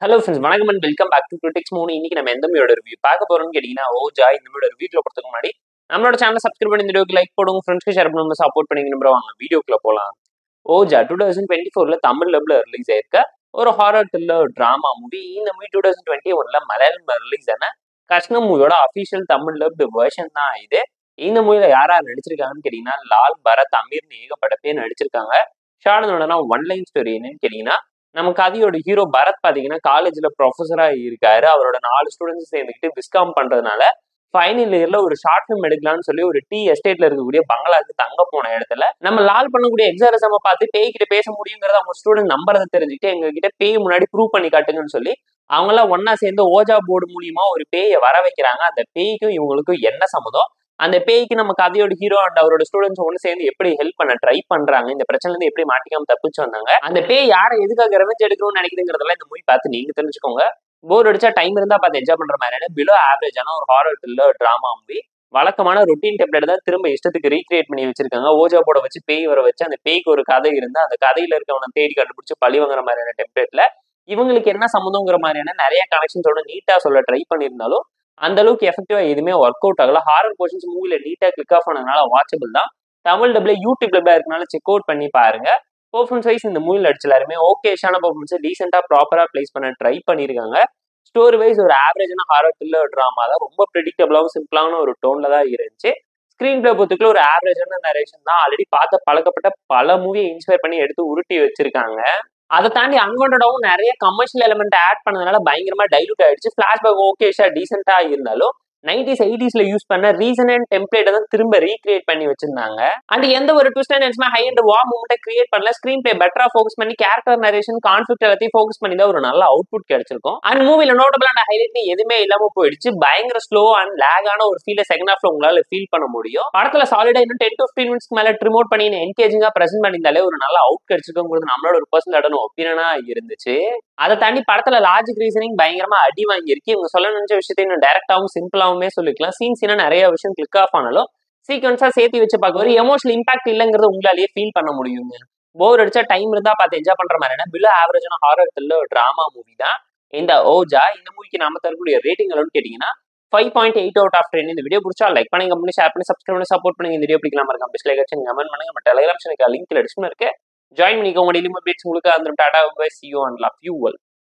Hello friends, வணக்கம் and welcome back to critics மூணு. இன்னைக்கு நம்ம எந்த மூவியோட ரிவ்யூ பார்க்க போறோம்னு கேட்டீங்கன்னா, ஓஜா. இந்த மூவியோட ரிவ்யூக்குள்ள போறதுக்கு முன்னாடி நம்மளோட சேனலை சப்ஸ்கிரைப் பண்ணி இந்த வீடியோக்கு லைக் போடுங்க, ஃப்ரெண்ட்ஸ்க்கு ஷேர் பண்ணி சப்போர்ட் பண்ணி நம்புற வாங்க வீடியோக்குள்ள போலாம். ஓஜா 2024 தமிழ் டப்ல ரிலீஸ் ஆயிருக்க ஒரு ஹாரர் த்ரில்லர் டிராமா மூவி. இந்த மூவி 2021 மலையாளம் ரிலீஸ் ஆன கஷ்ணம் மூவியோட அபிஷியல் தமிழ் டப்டு வெர்ஷன் தான் இது. இந்த மூவில யாரா நடிச்சிருக்காங்கன்னு கேட்டீங்கன்னா, லால், பரத், அமீர்னு ஏகப்பட்ட பேர் நடிச்சிருக்காங்க. ஷார்ட் ஒன் லைன் ஸ்டோரி என்னன்னு கேட்டீங்கன்னா, நம்ம கதையோட ஹீரோ பரத் பாத்தீங்கன்னா காலேஜ்ல ப்ரொஃபஸரா இருக்காரு. அவரோட 4 ஸ்டூடெண்ட்ஸ் சேர்ந்துக்கிட்டு விஸ்காம் பண்றதுனால ஃபைனல் இயர்ல ஒரு ஷார்ட் ஃபிலிம் எடுக்கலாம்னு சொல்லி ஒரு டீ எஸ்டேட்ல இருக்கக்கூடிய பங்களாக்கு தங்க போன இடத்துல நம்ம லால் பண்ணக்கூடிய எக்ஸாரசம பார்த்து பேய் கிட்ட பேச முடியுங்கிறத அவங்க ஸ்டூடெண்ட் நம்பறதை தெரிஞ்சுட்டு எங்க கிட்ட பேய் முன்னாடி ப்ரூவ் பண்ணி காட்டுங்கன்னு சொல்லி அவங்க எல்லாம் ஒன்னா சேர்ந்து ஓஜா போர்டு மூலியமா ஒரு பேயை வர வைக்கிறாங்க. அந்த பேய்க்கும் இவங்களுக்கும் என்ன சம்மதம், அந்த பேய்க்கு நம்ம கதையோட ஹீரோ அண்ட் அவரோட ஸ்டூடெண்ட்ஸ் ஒன்று சேர்ந்து எப்படி ஹெல்ப் பண்ண ட்ரை பண்றாங்க, இந்த பிரச்சனை இருந்து எப்படி மாட்டிக்காம தப்பிச்சு வந்தாங்க, அந்த பேய் யாரை எதுக்காக ரெவெஞ்ச் எடுக்கணும்னு நினைக்குதுங்கிறதெல்லாம் இந்த மூவி பார்த்து நீங்க தெரிஞ்சுக்கோங்க. போர் அடிச்சா டைம் இருந்தா பார்த்து என்ஜாய் பண்ற மாதிரியான பிலோ ஆவரேஜான ஒரு ஹாரர் த்ரில்லர் டிராமா மூவி. வழக்கமான ரொட்டீன் டெம்ப்ளேட் தான் திரும்ப இஷ்டத்துக்கு ரீக்ரியேட் பண்ணி வச்சிருக்காங்க. ஓஜா போட வச்சு பேய் வர வச்சு அந்த பேய்க்கு ஒரு கதை இருந்தா அந்த கதையில இருக்கவனை தேடி கண்டுபிடிச்சு பழி வாங்குற மாதிரியான டெம்ப்ளேட்ல இவங்களுக்கு என்ன சம்மந்தங்கிற மாதிரியான நிறைய கனெக்ஷன்ஸோட நீட்டா சொல்ல ட்ரை பண்ணியிருந்தாலும் அந்த அளவுக்கு எஃபெக்டிவா எதுவுமே ஒர்க் அவுட் ஆகல. ஹாரர் போர்ஷன்ஸ் மூவில நீட்டா கிளிக் ஆஃப் ஆனதுனால வாட்சபிள் தான். தமிழ் டப்ல யூடியூப் டப்ல இருக்கனால செக் அவுட் பண்ணி பாருங்க. பெர்ஃபார்மன்ஸ் வைஸ் இந்த மூவில அடிச்சு எல்லாருமே ஓகேஷான பெர்ஃபார்மன்ஸ் டீசெண்டா ப்ராப்பரா பிளேஸ் பண்ண ட்ரை பண்ணிருக்காங்க. ஸ்டோரி வைஸ் ஒரு ஆவரேஜான ஹாரர் த்ரில்லர் டிராமா தான். ரொம்ப ப்ரெடிக்டபிளாவும் சிம்பிளான ஒரு டோன்ல தான் இருந்துச்சு. ஸ்கிரீன் பிளே பொறுத்துக்குள்ள ஒரு ஆவரேஜான நரேஷன் தான். ஆல்ரெடி பார்த்த பழக்கப்பட்ட பல மூவியை இன்ஸ்பயர் பண்ணி எடுத்து உருட்டி வச்சிருக்காங்க. அதை தாண்டி அன்வான்டாவும் நிறைய கமர்ஷியல் எலிமெண்ட் ஆட் பண்ணதுனால பயங்கரமா டைலூட் ஆயிடுச்சு. பிளாஷ்பேக் ஓகேஷா டீசென்டா இருந்தாலும் 90s 80s யூஸ் பண்ண ரீசன் அண்ட் டெம்ப்ளேட் தான் திரும்ப ரீக்ரியேட் பண்ணி வச்சிருந்தாங்க. அண்ட் எந்த ஒரு ட்விஸ்ட் அண்ட் எண்ட்ஸ்மே ஹை அண்ட் வா மூமெண்ட்டை கிரியேட் பண்ணல. ஸ்கிரீன் பிளே பெட்டரா ஃபோக்கஸ் பண்ணி கேரக்டர் நரேஷன் கான்ஃபிளிக்ட் எல்லாத்தையும் ஃபோக்கஸ் பண்ணி தான் ஒரு நல்ல அவுட்புட் கிடைச்சிருக்கும். அண்ட் மூவில நோட்டபிளான ஹைலைட் எதுவுமே இல்லாம போயிடுச்சு. பயங்கர ஸ்லோ அண்ட் லேகான ஒரு ஃபீலை செகண்ட் ஹாஃப்ல உங்களால ஃபீல் பண்ண முடியும். படத்துல சாலிடா இன்னும் 10 to 15 மினிட்ஸ்க்கு மேல ட்ரிமோட் பண்ணி என்கேஜிங்கா பிரசென்ட் பண்ணியிருந்தாலே ஒரு நல்ல அவுட் கிடைச்சிருக்குங்கிறது நம்மளோட ஒரு பர்சனல் ஒப்பீனியனா இருந்துச்சு. அதை தாண்டி படத்துல லாஜிக் ரீசனிங் பயங்கரமா அடி வாங்கியிருக்கு. இவங்க சொல்ல நினைச்ச விஷயத்தை இன்னும் டைரக்டாவும் சிம்பிளாவுமே சொல்லிக்கலாம். சீன்ஸ்னா நிறைய விஷயம் கிளிக் ஆஃப் ஆனாலும் சீக்வன்ஸா சேர்த்து வச்சு பார்க்க ஒரு எமோஷனல் இம்பாக்ட் இல்லைங்கிறது உங்களாலேயே ஃபீல் பண்ண முடியுங்க. போர் அடிச்சா டைம் இருந்தா பார்த்து என்ஜாய் பண்ற மாதிரியான பிலோ ஆவரேஜான ஹாரர் த்ரில்லர் டிராமா மூவி தான் இந்த ஓஜா. இந்த மூவிக்கு நாம தரக்கூடிய ரேட்டிங் எல்லாம் கேட்டீங்கன்னா 5.8 out of 10. இந்த வீடியோ பிடிச்சா லைக் பண்ணி, கமெண்ட் பண்ணி, ஷேர் பண்ணி, சப்ஸ்கிரைப் பண்ணி சப்போர்ட் பண்ணுங்க. இந்த வீடியோ பிடிக்கலாம் இருக்காம டிஸ்லைக் வச்சு கமெண்ட் பண்ணுங்க. நம்ம டெலிகிராம் சேனலுக்கு லிங்க் டிஸ்கிரிப்ஷன்ல இருக்கு. ஜாயின் பண்ணிக்கோங்க. டெய்லி அப்டேட்ஸ் உங்களுக்கு அந்த டாடா bye, see you and love you all.